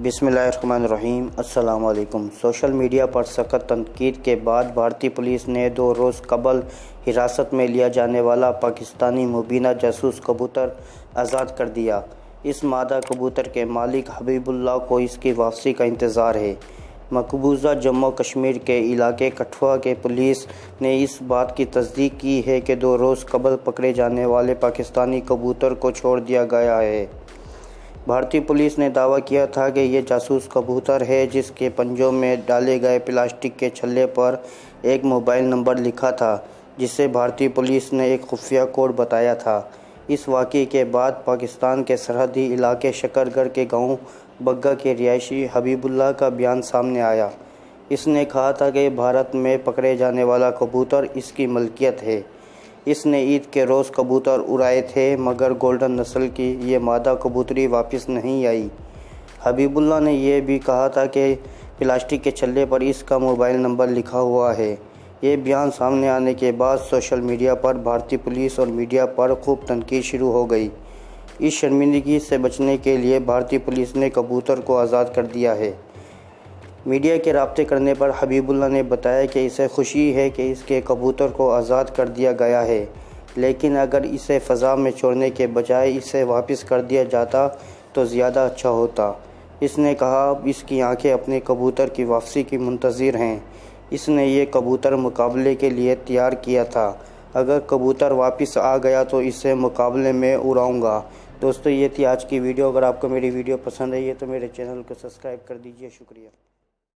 बिस्मिल्लाहिर्रहमानिर्रहीम। अस्सलाम वालेकुम। सोशल मीडिया पर सख्त तनकीद के बाद भारतीय पुलिस ने 2 रोज़ कबल हिरासत में लिया जाने वाला पाकिस्तानी मुबीना जासूस कबूतर आज़ाद कर दिया। इस मादा कबूतर के मालिक हबीबुल्लाह को इसकी वापसी का इंतज़ार है। मकबूजा जम्मू कश्मीर के इलाके कठुआ के पुलिस ने इस बात की तस्दीक की है कि 2 रोज़ कबल पकड़े जाने वाले पाकिस्तानी कबूतर को छोड़ दिया गया है। भारतीय पुलिस ने दावा किया था कि ये जासूस कबूतर है जिसके पंजों में डाले गए प्लास्टिक के छल्ले पर एक मोबाइल नंबर लिखा था, जिसे भारतीय पुलिस ने एक खुफिया कोड बताया था। इस वाक़ये के बाद पाकिस्तान के सरहदी इलाके शकरगढ़ के गांव बग्गा के रिहायशी हबीबुल्लाह का बयान सामने आया। इसने कहा था कि भारत में पकड़े जाने वाला कबूतर इसकी मलकियत है। इसने ईद के रोज़ कबूतर उड़ाए थे, मगर गोल्डन नस्ल की ये मादा कबूतरी वापस नहीं आई। हबीबुल्लाह ने यह भी कहा था कि प्लास्टिक के छल्ले पर इसका मोबाइल नंबर लिखा हुआ है। ये बयान सामने आने के बाद सोशल मीडिया पर भारतीय पुलिस और मीडिया पर खूब तनकीद शुरू हो गई। इस शर्मिंदगी से बचने के लिए भारतीय पुलिस ने कबूतर को आज़ाद कर दिया है। मीडिया के राब्ते करने पर हबीबुल्लाह ने बताया कि इसे खुशी है कि इसके कबूतर को आज़ाद कर दिया गया है, लेकिन अगर इसे फ़ज़ा में छोड़ने के बजाय इसे वापस कर दिया जाता तो ज़्यादा अच्छा होता। इसने कहा इसकी आंखें अपने कबूतर की वापसी की मुंतज़िर हैं। इसने ये कबूतर मुकाबले के लिए तैयार किया था। अगर कबूतर वापस आ गया तो इसे मुकाबले में उड़ाऊँगा। दोस्तों, ये थी आज की वीडियो। अगर आपको मेरी वीडियो पसंद आई है तो मेरे चैनल को सब्सक्राइब कर दीजिए। शुक्रिया।